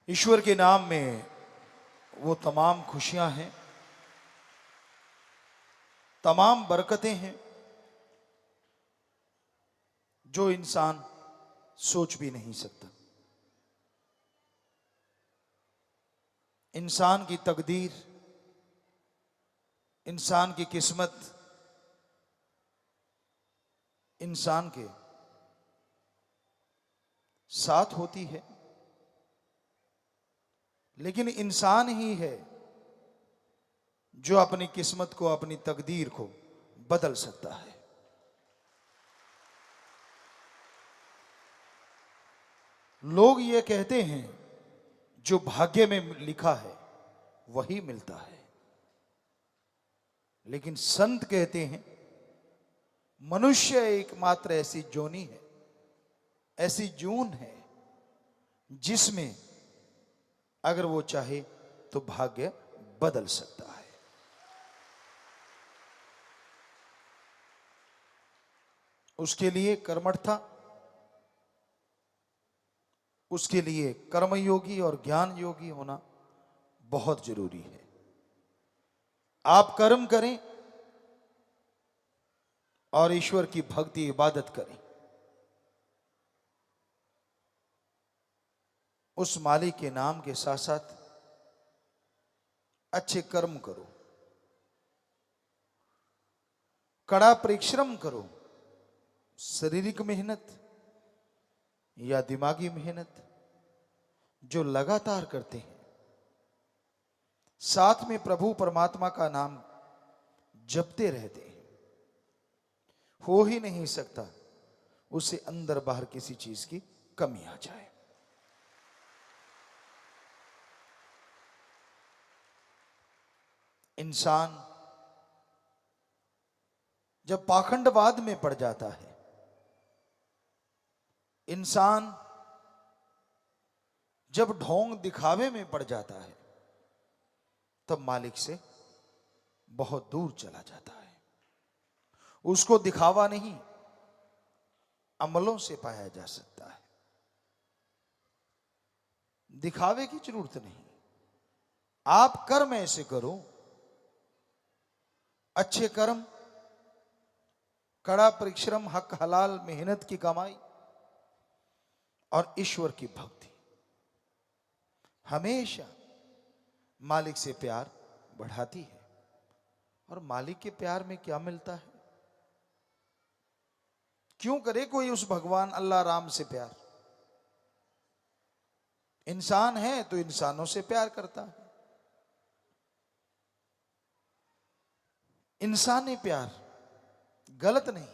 ईश्वर के नाम में वो तमाम खुशियां हैं, तमाम बरकतें हैं जो इंसान सोच भी नहीं सकता। इंसान की तकदीर, इंसान की किस्मत इंसान के साथ होती है, लेकिन इंसान ही है जो अपनी किस्मत को, अपनी तकदीर को बदल सकता है। लोग ये कहते हैं जो भाग्य में लिखा है वही मिलता है, लेकिन संत कहते हैं मनुष्य एकमात्र ऐसी जोनी है, ऐसी जून है जिसमें अगर वो चाहे तो भाग्य बदल सकता है। उसके लिए कर्मठता, उसके लिए कर्मयोगी और ज्ञान योगी होना बहुत जरूरी है। आप कर्म करें और ईश्वर की भक्ति इबादत करें, उस मालिक के नाम के साथ साथ अच्छे कर्म करो, कड़ा परिश्रम करो, शारीरिक मेहनत या दिमागी मेहनत जो लगातार करते हैं, साथ में प्रभु परमात्मा का नाम जपते रहते हैं, हो ही नहीं सकता उसे अंदर बाहर किसी चीज की कमी आ जाए। इंसान जब पाखंडवाद में पड़ जाता है, इंसान जब ढोंग दिखावे में पड़ जाता है, तब मालिक से बहुत दूर चला जाता है। उसको दिखावा नहीं, अमलों से पाया जा सकता है। दिखावे की जरूरत नहीं, आप कर्म ऐसे करो, अच्छे कर्म, कड़ा परिश्रम, हक हलाल मेहनत की कमाई और ईश्वर की भक्ति हमेशा मालिक से प्यार बढ़ाती है। और मालिक के प्यार में क्या मिलता है? क्यों करे कोई उस भगवान अल्लाह राम से प्यार? इंसान है तो इंसानों से प्यार करता है। इंसानी प्यार गलत नहीं,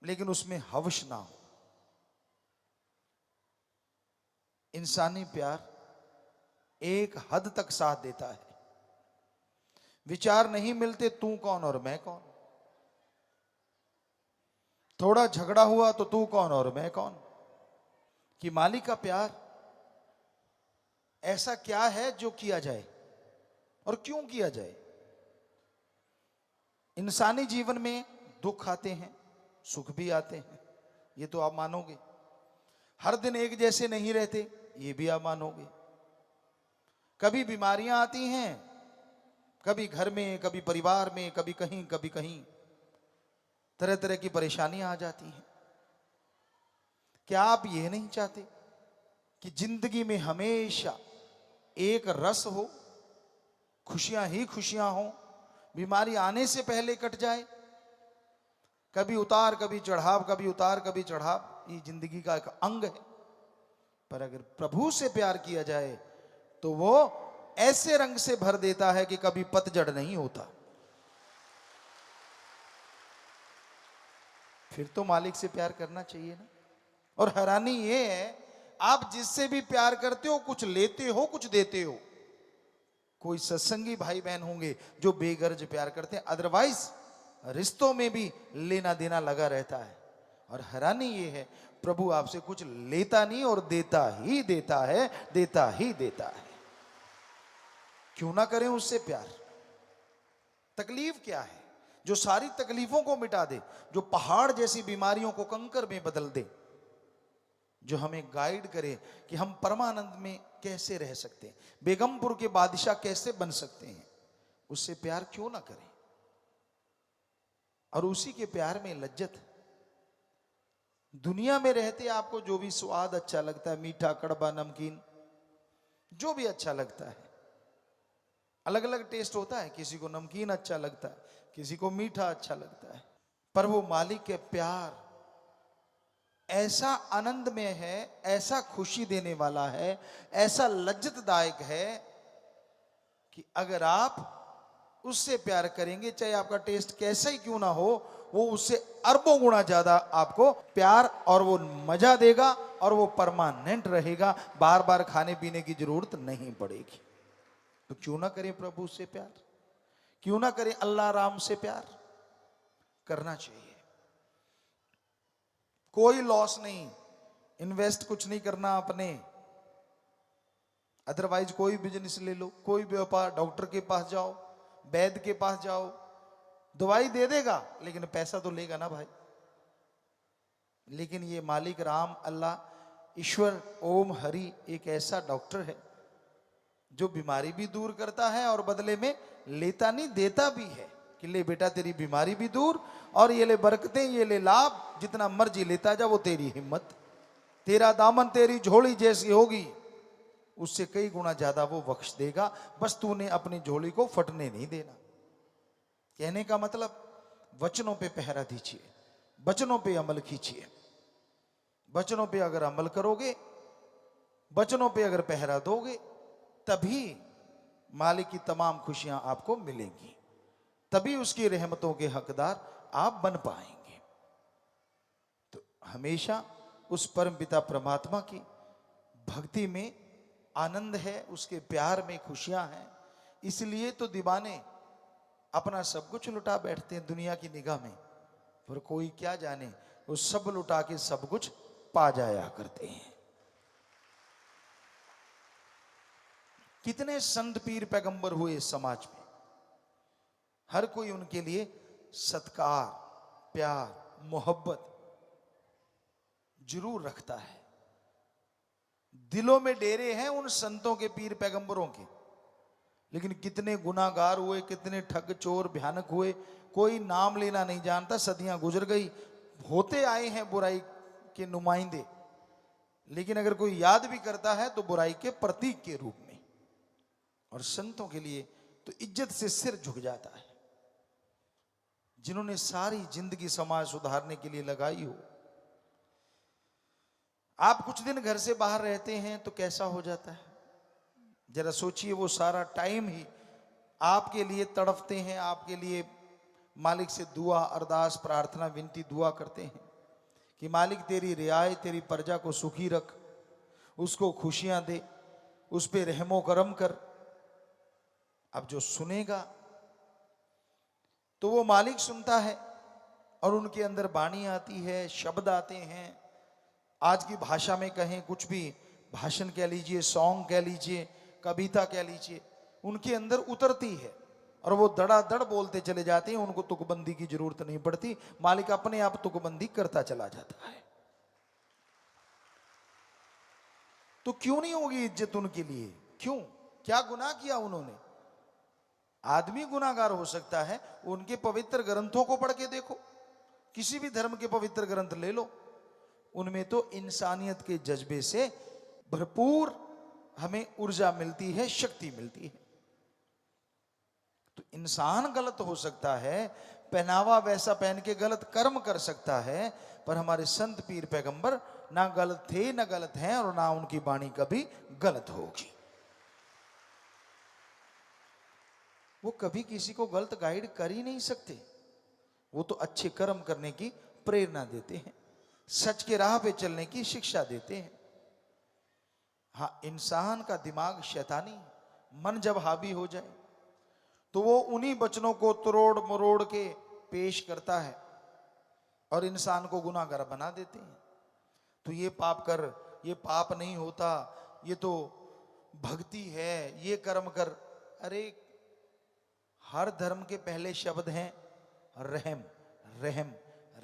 लेकिन उसमें हवस ना हो। इंसानी प्यार एक हद तक साथ देता है। विचार नहीं मिलते तू कौन और मैं कौन, थोड़ा झगड़ा हुआ तो तू कौन और मैं कौन। कि मालिक का प्यार ऐसा क्या है जो किया जाए और क्यों किया जाए। इंसानी जीवन में दुख आते हैं, सुख भी आते हैं, ये तो आप मानोगे। हर दिन एक जैसे नहीं रहते, ये भी आप मानोगे। कभी बीमारियां आती हैं, कभी घर में, कभी परिवार में, कभी कहीं तरह तरह की परेशानियां आ जाती हैं। क्या आप ये नहीं चाहते कि जिंदगी में हमेशा एक रस हो, खुशियां ही खुशियां हो, बीमारी आने से पहले कट जाए? कभी उतार कभी चढ़ाव, कभी उतार कभी चढ़ाव, ये जिंदगी का एक अंग है। पर अगर प्रभु से प्यार किया जाए तो वो ऐसे रंग से भर देता है कि कभी पतझड़ नहीं होता। फिर तो मालिक से प्यार करना चाहिए ना। और हैरानी ये है, आप जिससे भी प्यार करते हो कुछ लेते हो, कुछ देते हो। कोई सत्संगी भाई बहन होंगे जो बेगर्ज प्यार करते हैं, अदरवाइज रिश्तों में भी लेना देना लगा रहता है। और हैरानी ये है, प्रभु आपसे कुछ लेता नहीं और देता ही देता है, देता ही देता है। क्यों ना करें उससे प्यार? तकलीफ क्या है जो सारी तकलीफों को मिटा दे, जो पहाड़ जैसी बीमारियों को कंकर में बदल दे? जो हमें गाइड करे कि हम परमानंद में कैसे रह सकते हैं, बेगमपुर के बादशाह कैसे बन सकते हैं, उससे प्यार क्यों ना करें। और उसी के प्यार में लज्जत। दुनिया में रहते आपको जो भी स्वाद अच्छा लगता है, मीठा, कड़वा, नमकीन, जो भी अच्छा लगता है, अलग अलग टेस्ट होता है, किसी को नमकीन अच्छा लगता है, किसी को मीठा अच्छा लगता है, पर वो मालिक के प्यार ऐसा आनंद में है, ऐसा खुशी देने वाला है, ऐसा लज्जतदायक है कि अगर आप उससे प्यार करेंगे, चाहे आपका टेस्ट कैसा ही क्यों ना हो, वो उससे अरबों गुना ज्यादा आपको प्यार और वो मजा देगा, और वो परमानेंट रहेगा, बार बार खाने पीने की जरूरत नहीं पड़ेगी। तो क्यों ना करें प्रभु से प्यार, क्यों ना करें अल्लाह राम से प्यार, करना चाहिए। कोई लॉस नहीं, इन्वेस्ट कुछ नहीं करना अपने, अदरवाइज कोई बिजनेस ले लो, कोई व्यापार, डॉक्टर के पास जाओ, वैद्य के पास जाओ, दवाई दे देगा लेकिन पैसा तो लेगा ना भाई। लेकिन ये मालिक राम, अल्लाह, ईश्वर, ओम हरि एक ऐसा डॉक्टर है जो बीमारी भी दूर करता है और बदले में लेता नहीं, देता भी है कि ले बेटा तेरी बीमारी भी दूर, और ये ले बरकतें, ये ले लाभ, जितना मर्जी लेता जा, वो तेरी हिम्मत, तेरा दामन, तेरी झोली जैसी होगी उससे कई गुना ज्यादा वो बख्श देगा, बस तूने अपनी झोली को फटने नहीं देना। कहने का मतलब वचनों पे पहरा दीजिए, वचनों पे अमल कीजिए। वचनों पे अगर अमल करोगे, वचनों पे अगर पहरा दोगे, तभी मालिक की तमाम खुशियां आपको मिलेंगी, तभी उसकी रहमतों के हकदार आप बन पाएंगे। तो हमेशा उस परम पिता परमात्मा की भक्ति में आनंद है, उसके प्यार में खुशियां हैं। इसलिए तो दीवाने अपना सब कुछ लुटा बैठते हैं दुनिया की निगाह में, पर कोई क्या जाने वो सब लुटा के सब कुछ पा जाया करते हैं। कितने संत पीर पैगंबर हुए इस समाज में, हर कोई उनके लिए सत्कार, प्यार, मोहब्बत जरूर रखता है। दिलों में डेरे हैं उन संतों के, पीर पैगंबरों के, लेकिन कितने गुनाहगार हुए, कितने ठग चोर भयानक हुए, कोई नाम लेना नहीं जानता। सदियां गुजर गई, होते आए हैं बुराई के नुमाइंदे, लेकिन अगर कोई याद भी करता है तो बुराई के प्रतीक के रूप में। और संतों के लिए तो इज्जत से सिर झुक जाता है, जिन्होंने सारी जिंदगी समाज सुधारने के लिए लगाई हो। आप कुछ दिन घर से बाहर रहते हैं तो कैसा हो जाता है, जरा सोचिए। वो सारा टाइम ही आपके लिए तड़पते हैं, आपके लिए मालिक से दुआ, अरदास, प्रार्थना, विनती, दुआ करते हैं कि मालिक तेरी रियायत, तेरी प्रजा को सुखी रख, उसको खुशियां दे, उस पे रहमो करम कर। अब जो सुनेगा तो वो मालिक सुनता है, और उनके अंदर वाणी आती है, शब्द आते हैं। आज की भाषा में कहें, कुछ भी भाषण कह लीजिए, सॉन्ग कह लीजिए, कविता कह लीजिए, उनके अंदर उतरती है और वो धड़ाधड़ बोलते चले जाते हैं। उनको तुकबंदी की जरूरत नहीं पड़ती, मालिक अपने आप तुकबंदी करता चला जाता है। तो क्यों नहीं होगी इज्जत उनके लिए? क्यों? क्या गुनाह किया उन्होंने? आदमी गुनाहगार हो सकता है, उनके पवित्र ग्रंथों को पढ़ के देखो, किसी भी धर्म के पवित्र ग्रंथ ले लो, उनमें तो इंसानियत के जज्बे से भरपूर हमें ऊर्जा मिलती है, शक्ति मिलती है। तो इंसान गलत हो सकता है, पहनावा वैसा पहन के गलत कर्म कर सकता है, पर हमारे संत पीर पैगंबर ना गलत थे, ना गलत हैं, और ना उनकी वाणी कभी गलत होगी। वो कभी किसी को गलत गाइड कर ही नहीं सकते। वो तो अच्छे कर्म करने की प्रेरणा देते हैं, सच के राह पे चलने की शिक्षा देते हैं। हाँ, इंसान का दिमाग शैतानी, मन जब हावी हो जाए तो वो उन्हीं वचनों को तोड़ मरोड़ के पेश करता है और इंसान को गुनाहगार बना देते हैं। तो ये पाप कर, ये पाप नहीं होता, ये तो भक्ति है, ये कर्म कर। अरे, हर धर्म के पहले शब्द हैं रहम, रहम,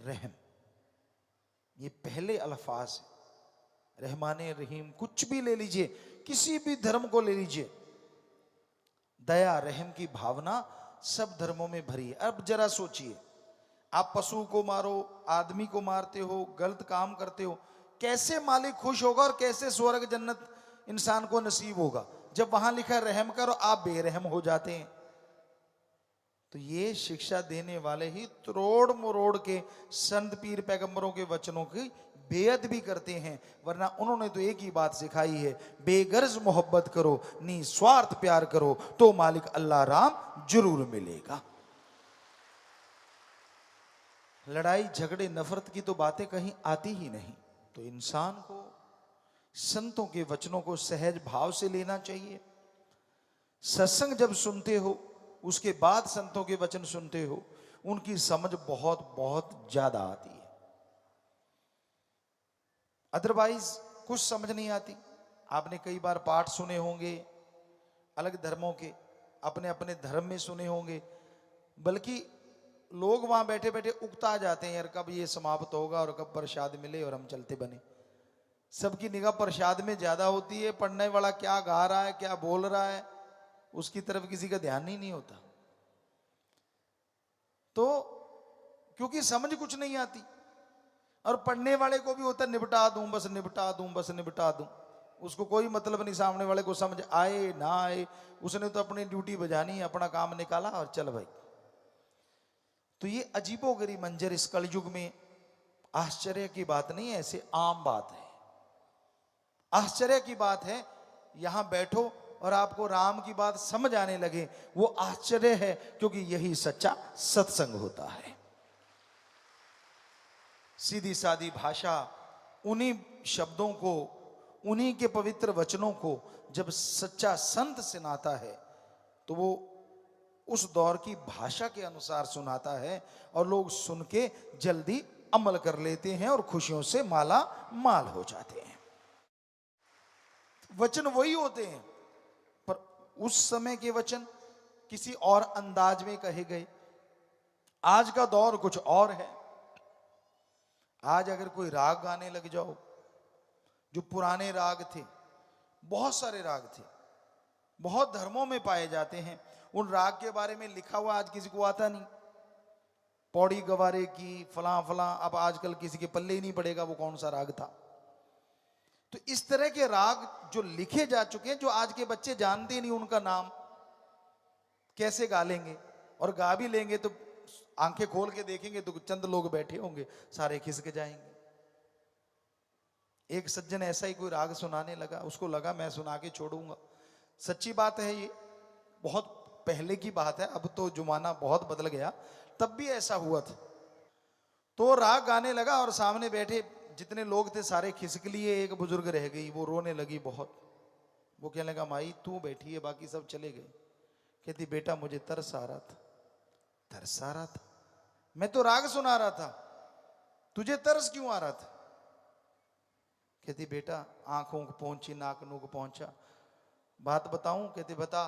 रहम। ये पहले अल्फाज है। रहमाने रहीम, कुछ भी ले लीजिए, किसी भी धर्म को ले लीजिए, दया रहम की भावना सब धर्मों में भरी है। अब जरा सोचिए, आप पशु को मारो, आदमी को मारते हो, गलत काम करते हो, कैसे मालिक खुश होगा और कैसे स्वर्ग जन्नत इंसान को नसीब होगा जब वहां लिखा है रहम करो, आप बेरहम हो जाते हैं। तो ये शिक्षा देने वाले ही तोड़ मरोड़ के संत पीर पैगंबरों के वचनों की बेअद भी करते हैं, वरना उन्होंने तो एक ही बात सिखाई है, बेगर्ज मोहब्बत करो, निस्वार्थ प्यार करो, तो मालिक अल्लाह राम जरूर मिलेगा। लड़ाई झगड़े नफरत की तो बातें कहीं आती ही नहीं। तो इंसान को संतों के वचनों को सहज भाव से लेना चाहिए। सत्संग जब सुनते हो, उसके बाद संतों के वचन सुनते हो, उनकी समझ बहुत बहुत ज्यादा आती है। अदरवाइज कुछ समझ नहीं आती। आपने कई बार पाठ सुने होंगे अलग धर्मों के, अपने अपने धर्म में सुने होंगे, बल्कि लोग वहां बैठे बैठे उकता जाते हैं, यार कब ये समाप्त होगा और कब प्रसाद मिले और हम चलते बने। सबकी निगाह प्रसाद में ज्यादा होती है, पढ़ने वाला क्या गा रहा है, क्या बोल रहा है, उसकी तरफ किसी का ध्यान ही नहीं होता। तो क्योंकि समझ कुछ नहीं आती, और पढ़ने वाले को भी होता है निपटा दूं बस, निपटा दूं बस, निपटा दूं। उसको कोई मतलब नहीं सामने वाले को समझ आए ना आए, उसने तो अपनी ड्यूटी बजानी है, अपना काम निकाला और चल भाई। तो ये अजीबोगरीब मंजर इस कलयुग में आश्चर्य की बात नहीं है, ऐसे आम बात है। आश्चर्य की बात है यहां बैठो और आपको राम की बात समझ आने लगे, वो आश्चर्य है, क्योंकि यही सच्चा सत्संग होता है। सीधी सादी भाषा, उन्हीं शब्दों को, उन्हीं के पवित्र वचनों को जब सच्चा संत सुनाता है तो वो उस दौर की भाषा के अनुसार सुनाता है, और लोग सुन के जल्दी अमल कर लेते हैं और खुशियों से माला माल हो जाते हैं। वचन वही होते हैं, पर उस समय के वचन किसी और अंदाज में कहे गए। आज का दौर कुछ और है। आज अगर कोई राग गाने लग जाओ, जो पुराने राग थे, बहुत सारे राग थे, बहुत धर्मों में पाए जाते हैं, उन राग के बारे में लिखा हुआ आज किसी को आता नहीं। पौड़ी गवारे की फलां फलां, अब आजकल किसी के पल्ले ही नहीं पड़ेगा वो कौन सा राग था। तो इस तरह के राग जो लिखे जा चुके हैं, जो आज के बच्चे जानते नहीं उनका नाम, कैसे गा लेंगे, और गा भी लेंगे तो आंखें खोल के देखेंगे तो चंद लोग बैठे होंगे, सारे खिसक जाएंगे। एक सज्जन ऐसा ही कोई राग सुनाने लगा, उसको लगा मैं सुना के छोड़ूंगा। सच्ची बात है, ये बहुत पहले की बात है, अब तो जमाना बहुत बदल गया, तब भी ऐसा हुआ था। तो राग गाने लगा और सामने बैठे जितने लोग थे सारे खिसक लिए, एक बुजुर्ग रह गई, वो रोने लगी बहुत। वो कहने लगा माई तू बैठी है, बाकी सब चले गए। कहती बेटा मुझे तरस आ रहा था। तरस आ रहा था? मैं तो राग सुना रहा था, तुझे तरस क्यों आ रहा था? कहती बेटा आंखों को पहुंची, नाक नूक पहुंचा, बात बताऊं? कहती बता।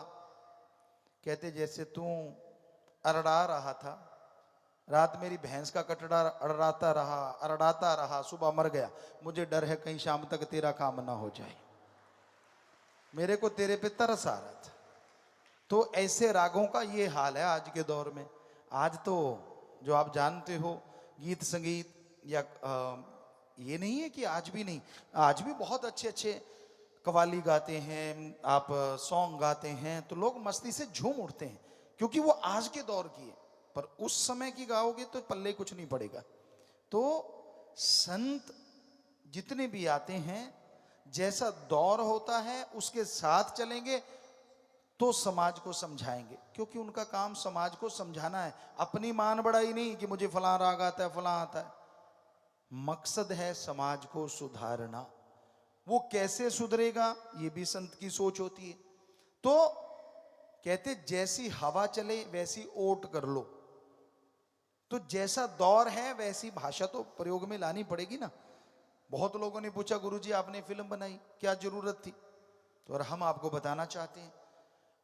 कहते जैसे तू अरड़ा रहा था, रात मेरी भैंस का कटड़ा अरड़ाता रहा, सुबह मर गया, मुझे डर है कहीं शाम तक तेरा काम ना हो जाए, मेरे को तेरे पे तरस आ रहा था। तो ऐसे रागों का ये हाल है आज के दौर में। आज तो जो आप जानते हो गीत संगीत या ये नहीं है कि आज भी नहीं, आज भी बहुत अच्छे अच्छे कव्वाली गाते हैं, आप सॉन्ग गाते हैं तो लोग मस्ती से झूम उठते हैं, क्योंकि वो आज के दौर की है। पर उस समय की गाओगे तो पल्ले कुछ नहीं पड़ेगा। तो संत जितने भी आते हैं, जैसा दौर होता है उसके साथ चलेंगे तो समाज को समझाएंगे, क्योंकि उनका काम समाज को समझाना है, अपनी मान बढ़ाई नहीं कि मुझे फलां राग आता है फलां आता है। मकसद है समाज को सुधारना। वो कैसे सुधरेगा ये भी संत की सोच होती है। तो कहते जैसी हवा चले वैसी ओट कर लो। तो जैसा दौर है वैसी भाषा तो प्रयोग में लानी पड़ेगी ना। बहुत लोगों ने पूछा गुरुजी आपने फिल्म बनाई, क्या जरूरत थी? तो और हम आपको बताना चाहते हैं,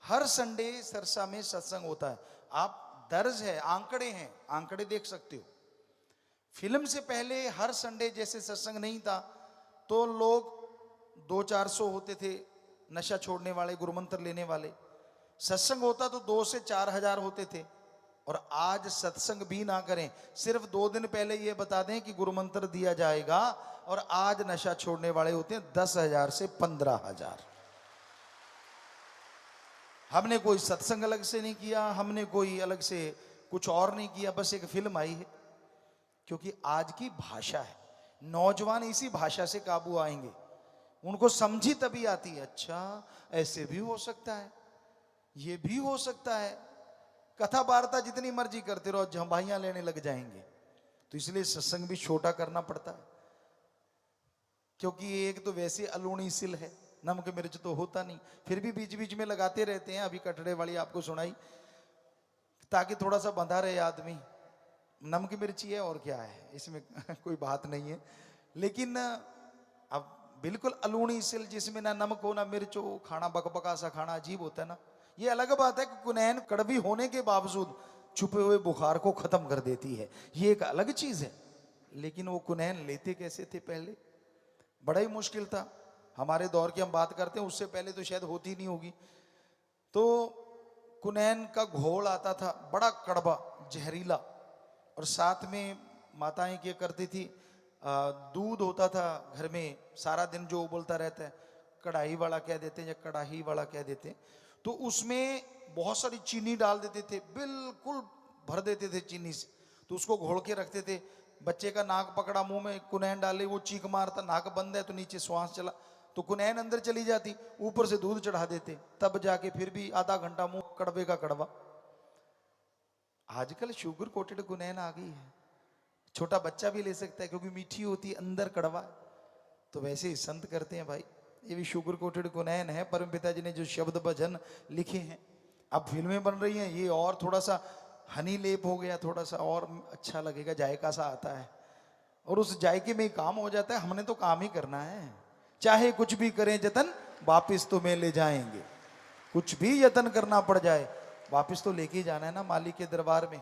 हर संडे सरसा में सत्संग होता है। आप दर्ज है, आंकड़े हैं, आंकड़े देख सकते हो। फिल्म से पहले हर संडे जैसे सत्संग नहीं था, तो लोग 200-400 होते थे नशा छोड़ने वाले, गुरुमंत्र लेने वाले। सत्संग होता तो 2 से 4 हजार होते थे। और आज सत्संग भी ना करें, सिर्फ 2 दिन पहले ये बता दें कि गुरुमंत्र दिया जाएगा, और आज नशा छोड़ने वाले होते हैं 10,000 से 15,000। हमने कोई सत्संग अलग से नहीं किया, हमने कोई अलग से कुछ और नहीं किया, बस एक फिल्म आई है। क्योंकि आज की भाषा है, नौजवान इसी भाषा से काबू आएंगे। उनको समझी तभी आती है, अच्छा ऐसे भी हो सकता है, ये भी हो सकता है। कथा वार्ता जितनी मर्जी करते रहो, झंभाइयां लेने लग जाएंगे। तो इसलिए सत्संग भी छोटा करना पड़ता है। क्योंकि एक तो वैसे अलूणी सिल है, नमक मिर्च तो होता नहीं, फिर भी बीच बीच में लगाते रहते हैं। अभी कटड़े वाली आपको सुनाई, ताकि थोड़ा सा बंधा रहे आदमी। नमक मिर्ची है और क्या है, इसमें कोई बात नहीं है। लेकिन अब बिल्कुल अलूणी सिल जिसमें ना नमक हो ना मिर्च हो, खाना बकबका सा खाना अजीब होता है ना। ये अलग बात है कि कुनैन कड़वी होने के बावजूद छुपे हुए बुखार को खत्म कर देती है, ये एक अलग चीज है। लेकिन वो कुनैन लेते कैसे थे पहले, बड़ा ही मुश्किल था। हमारे दौर की हम बात करते हैं, उससे पहले तो शायद होती नहीं होगी। तो कुनैन का घोल आता था, बड़ा कड़वा जहरीला, और साथ में माताएं क्या करती थी, दूध होता था घर में, सारा दिन जो उबलता रहता है, कढ़ाई वाला कह देते हैं या कढ़ाई वाला कह देते हैं। तो उसमें बहुत सारी चीनी डाल देते थे, बिल्कुल भर देते थे चीनी से। तो उसको घोल के रखते थे। बच्चे का नाक पकड़ा, मुंह में कुनैन डाले, वो चीख मारता, नाक बंद है तो नीचे श्वास चला तो कुनैन अंदर चली जाती, ऊपर से दूध चढ़ा देते, तब जाके फिर भी आधा घंटा मुंह कड़वे का कड़वा। आजकल शुगर कोटेड कुनैन आ गई है, छोटा बच्चा भी ले सकता है क्योंकि मीठी होती है, अंदर कड़वा। तो वैसे ही संत करते हैं भाई, ये भी शुगर कोटेड कुनैन है। परमपिता जी ने जो शब्द भजन लिखे हैं, अब फिल्में बन रही हैं, ये और थोड़ा सा हनी लेप हो गया, थोड़ा सा और अच्छा लगेगा, जायका सा आता है, और उस जायके में ही काम हो जाता है। हमने तो काम ही करना है, चाहे कुछ भी करें जतन वापिस तो में ले जाएंगे। कुछ भी यतन करना पड़ जाए, वापिस तो लेके जाना है ना मालिक के दरबार में।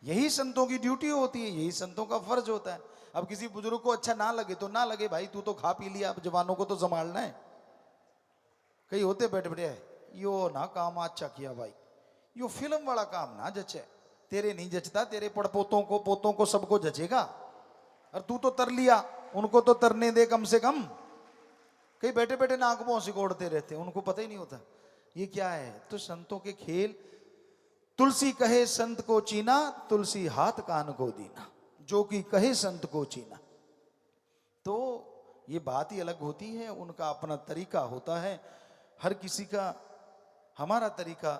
यही संतों की ड्यूटी होती है, यही संतों का फर्ज होता है। अब किसी बुजुर्ग को अच्छा ना लगे तो ना लगे भाई, तू तो खा पी लिया, अब जवानों को तो संभालना है। कई होते बैठ बैठे यो ना काम अच्छा किया भाई, यो फिल्म वाला काम ना जचे, तेरे नहीं जचता, तेरे पड़पोतों को पोतों को सबको जचेगा, और तू तो तर लिया, उनको तो तरने दे कम से कम। कई बैठे बैठे नाक मुंह सिकोड़ते रहते हैं, उनको पता ही नहीं होता ये क्या है। तो संतों के खेल, तुलसी कहे संत को चीना, तुलसी हाथ कान को दीना, जो कि कहे संत को चीना। तो ये बात ही अलग होती है, उनका अपना तरीका होता है, हर किसी का। हमारा तरीका,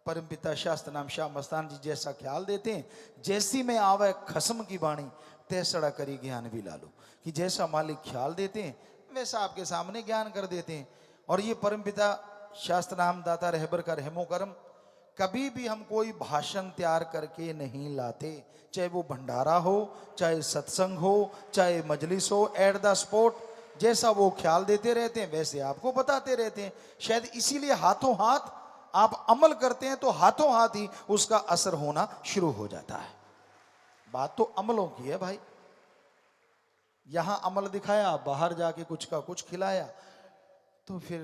परमपिता शास्त्र नाम श्याम मस्तान जी जैसा ख्याल देते हैं, जैसी में आवे खसम की बाणी, तैसड़ा करी ज्ञान भी लालो, कि जैसा मालिक ख्याल देते हैं वैसा आपके सामने ज्ञान कर देते हैं। और ये परमपिता शास्त्र नाम दाता रहबर का रहमो करम, कभी भी हम कोई भाषण तैयार करके नहीं लाते, चाहे वो भंडारा हो, चाहे सत्संग हो, चाहे मजलिस हो, एट द स्पॉट जैसा वो ख्याल देते रहते हैं वैसे आपको बताते रहते हैं। शायद इसीलिए हाथों हाथ आप अमल करते हैं तो हाथों हाथ ही उसका असर होना शुरू हो जाता है। बात तो अमलों की है भाई, यहां अमल दिखाया, बाहर जाके कुछ का कुछ खिलाया, तो फिर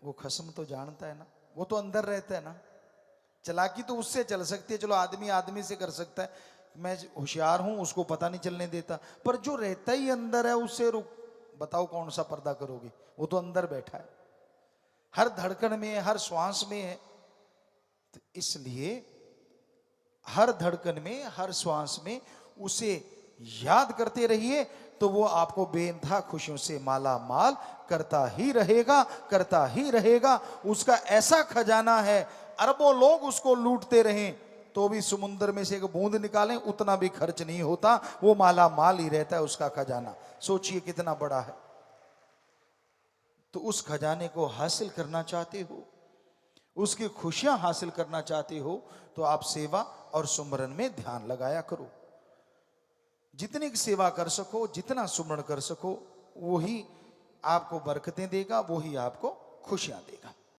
वो खस्म तो जानता है ना, वो तो अंदर रहता है ना। चालाकी तो उससे चल सकती है, चलो आदमी आदमी से कर सकता है, मैं होशियार हूं उसको पता नहीं चलने देता, पर जो रहता ही अंदर है उससे बताओ कौन सा पर्दा करोगे, वो तो अंदर बैठा है, हर धड़कन में, हर श्वास में है। तो इसलिए हर धड़कन में, हर श्वास में उसे याद करते रहिए, तो वो आपको बेइंतहा खुशियों से माला माल करता ही रहेगा, करता ही रहेगा। उसका ऐसा खजाना है, अरबों लोग उसको लूटते रहें तो भी समुद्र में से एक बूंद निकालें उतना भी खर्च नहीं होता, वो माला माल ही रहता है उसका खजाना। सोचिए कितना बड़ा है। तो उस खजाने को हासिल करना चाहते हो, उसकी खुशियां हासिल करना चाहते हो, तो आप सेवा और सुमरन में ध्यान लगाया करो। जितनी सेवा कर सको, जितना सुमरण कर सको, वही आपको बरकतें देगा, वही आपको खुशियां देगा।